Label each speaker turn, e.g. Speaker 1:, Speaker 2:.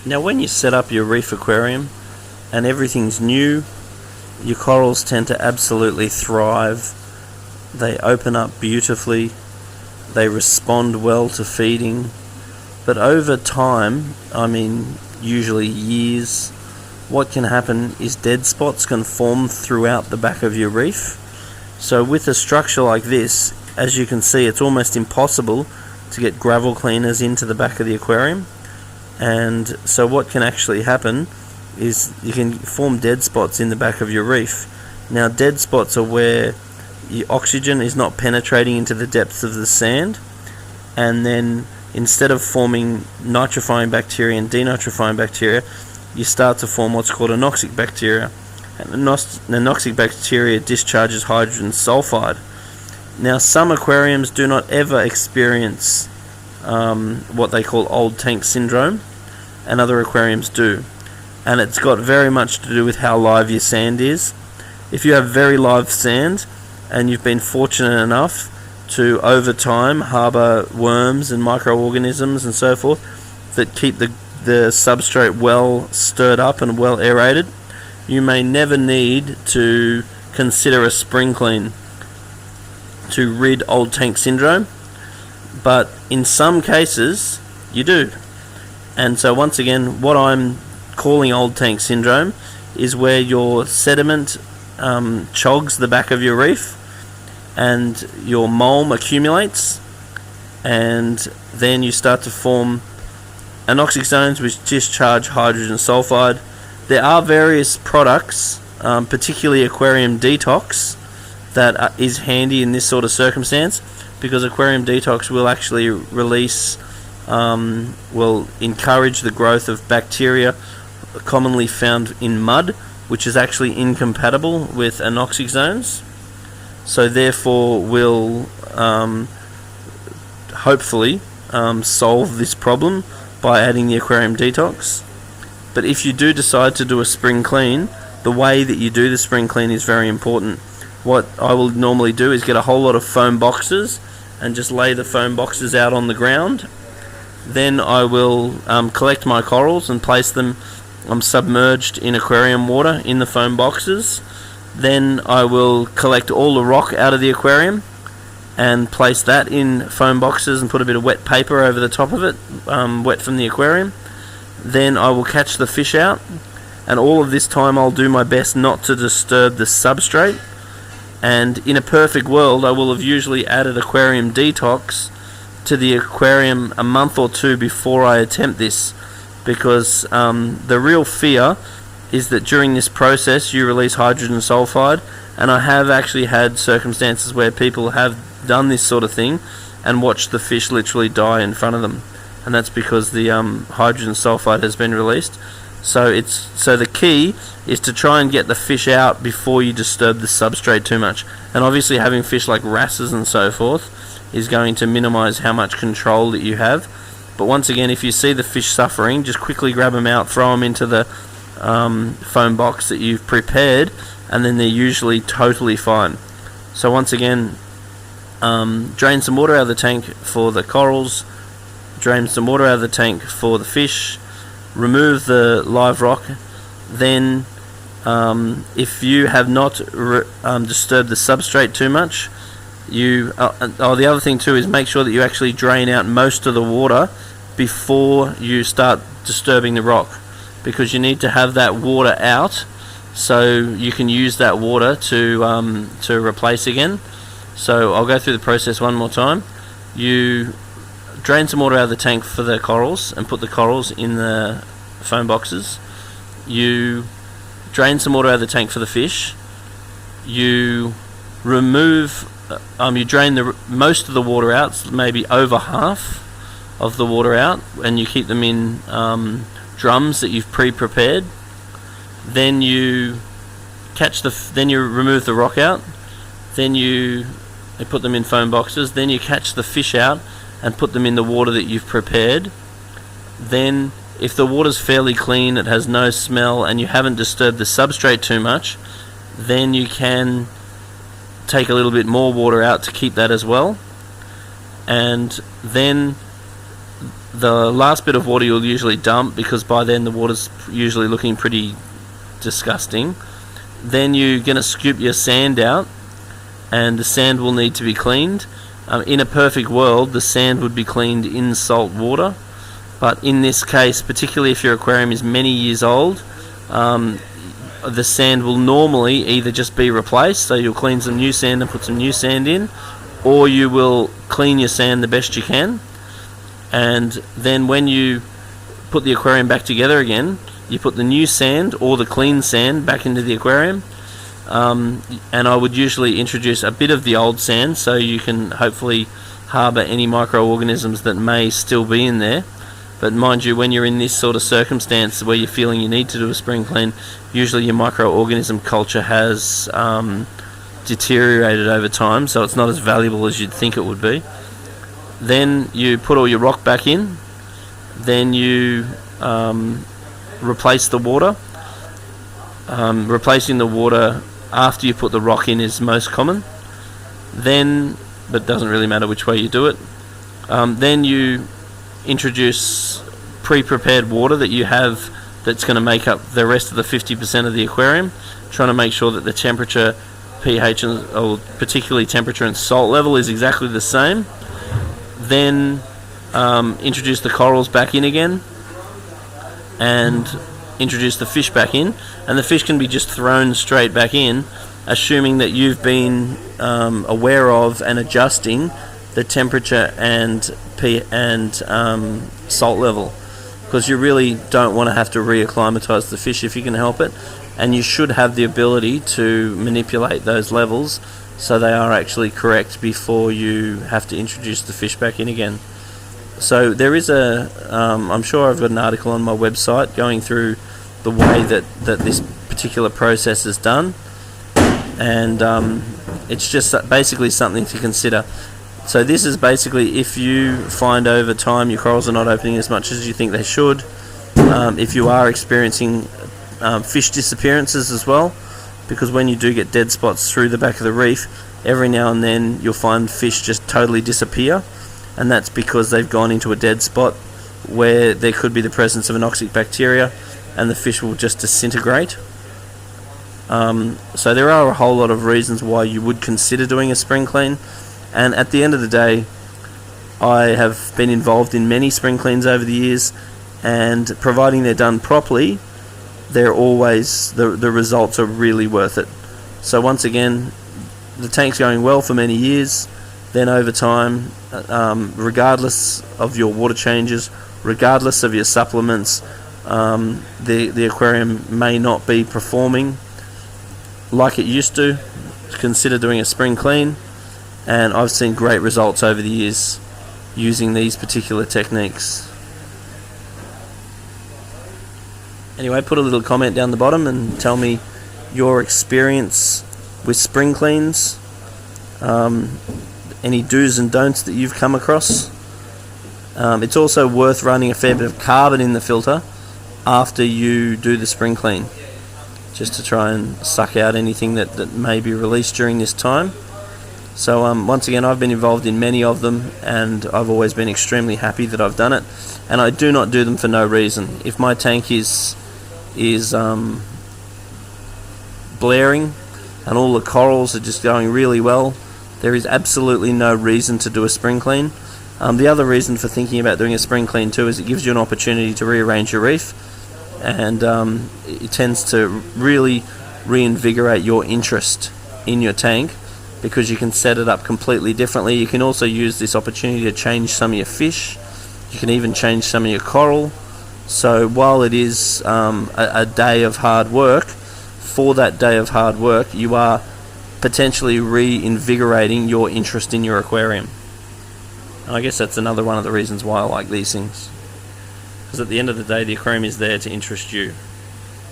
Speaker 1: Now when you set up your reef aquarium and everything's new, your corals tend to absolutely thrive. They open up beautifully, they respond well to feeding, but over time, I mean usually years, what can happen is dead spots can form throughout the back of your reef. So with a structure like this, as you can see, it's almost impossible to get gravel cleaners into the back of the aquarium. And so what can actually happen is you can form dead spots in the back of your reef. Now dead spots are where the oxygen is not penetrating into the depths of the sand, and then instead of forming nitrifying bacteria and denitrifying bacteria, you start to form what's called anoxic bacteria. And the anoxic bacteria discharges hydrogen sulfide. Now some aquariums do not ever experience what they call old tank syndrome, and other aquariums do. And it's got very much to do with how live your sand is. If you have very live sand and you've been fortunate enough to over time harbour worms and microorganisms and so forth that keep the substrate well stirred up and well aerated, you may never need to consider a spring clean to rid old tank syndrome, but in some cases you do. And so once again, what I'm calling old tank syndrome is where your sediment chogs the back of your reef and your mulm accumulates, and then you start to form anoxic zones which discharge hydrogen sulfide. There are various products, particularly Aquarium Detox, that is handy in this sort of circumstance, because Aquarium Detox will actually release, will encourage the growth of bacteria commonly found in mud, which is actually incompatible with anoxic zones. So therefore will hopefully solve this problem by adding the Aquarium Detox. But if you do decide to do a spring clean, the way that you do the spring clean is very important. What I will normally do is get a whole lot of foam boxes and just lay the foam boxes out on the ground. Then I will collect my corals and place them submerged in aquarium water in the foam boxes. Then I will collect all the rock out of the aquarium and place that in foam boxes and put a bit of wet paper over the top of it, wet from the aquarium. Then I will catch the fish out, and all of this time I'll do my best not to disturb the substrate. And in a perfect world, I will have usually added Aquarium Detox to the aquarium a month or two before I attempt this, because the real fear is that during this process you release hydrogen sulfide, and I have actually had circumstances where people have done this sort of thing and watched the fish literally die in front of them, and that's because the hydrogen sulfide has been released. So the key is to try and get the fish out before you disturb the substrate too much. And obviously having fish like wrasses and so forth is going to minimize how much control that you have. But once again, if you see the fish suffering, just quickly grab them out, throw them into the foam box that you've prepared, and then they're usually totally fine. So once again, drain some water out of the tank for the corals, drain some water out of the tank for the fish, remove the live rock. Then if you have not disturbed the substrate too much, the other thing too is make sure that you actually drain out most of the water before you start disturbing the rock, because you need to have that water out so you can use that water to replace again. So I'll go through the process one more time. You drain some water out of the tank for the corals and put the corals in the foam boxes. You drain some water out of the tank for the fish. You remove, you drain most of the water out, maybe over half of the water out, and you keep them in drums that you've pre-prepared. Then you then you remove the rock out. Then you put them in foam boxes. Then you catch the fish out and put them in the water that you've prepared. Then if the water's fairly clean, it has no smell, and you haven't disturbed the substrate too much, then you can take a little bit more water out to keep that as well. And then The last bit of water you'll usually dump, because by then the water's usually looking pretty disgusting. Then you're going to scoop your sand out, and the sand will need to be cleaned. In a perfect world, the sand would be cleaned in salt water, but in this case, particularly if your aquarium is many years old, the sand will normally either just be replaced, so you'll clean some new sand and put some new sand in, or you will clean your sand the best you can, and then when you put the aquarium back together again, you put the new sand or the clean sand back into the aquarium. And I would usually introduce a bit of the old sand so you can hopefully harbour any microorganisms that may still be in there. But mind you, when you're in this sort of circumstance where you're feeling you need to do a spring clean, usually your microorganism culture has deteriorated over time, so it's not as valuable as you'd think it would be. Then you put all your rock back in. Then you replace the water. Replacing the water after you put the rock in is most common. Then, but it doesn't really matter which way you do it. Then you introduce pre-prepared water that you have that's going to make up the rest of the 50% of the aquarium, trying to make sure that the temperature, pH, or particularly temperature and salt level is exactly the same. Then introduce the corals back in again, and introduce the fish back in, and the fish can be just thrown straight back in, assuming that you've been aware of and adjusting the temperature and salt level, because you really don't want to have to reacclimatize the fish if you can help it, and you should have the ability to manipulate those levels so they are actually correct before you have to introduce the fish back in again. So there is I'm sure I've got an article on my website going through the way that this particular process is done, and it's just basically something to consider. So this is basically if you find over time your corals are not opening as much as you think they should, if you are experiencing fish disappearances as well, because when you do get dead spots through the back of the reef, every now and then you'll find fish just totally disappear, and that's because they've gone into a dead spot where there could be the presence of anoxic bacteria, and the fish will just disintegrate. So there are a whole lot of reasons why you would consider doing a spring clean, and at the end of the day, I have been involved in many spring cleans over the years, and providing they're done properly, they're always the results are really worth it. So once again, the tank's going well for many years. Then over time, regardless of your water changes, regardless of your supplements, the aquarium may not be performing like it used to. Consider doing a spring clean, and I've seen great results over the years using these particular techniques. Anyway, put a little comment down the bottom and tell me your experience with spring cleans, any do's and don'ts that you've come across. It's also worth running a fair bit of carbon in the filter after you do the spring clean, just to try and suck out anything that may be released during this time. So once again, I've been involved in many of them, and I've always been extremely happy that I've done it, and I do not do them for no reason. If my tank is blaring and all the corals are just going really well, there is absolutely no reason to do a spring clean. The other reason for thinking about doing a spring clean too is it gives you an opportunity to rearrange your reef, and it tends to really reinvigorate your interest in your tank, because you can set it up completely differently. You can also use this opportunity to change some of your fish. You can even change some of your coral. So while it is a day of hard work, for that day of hard work, you are potentially reinvigorating your interest in your aquarium. And I guess that's another one of the reasons why I like these things, because at the end of the day, the aquarium is there to interest you.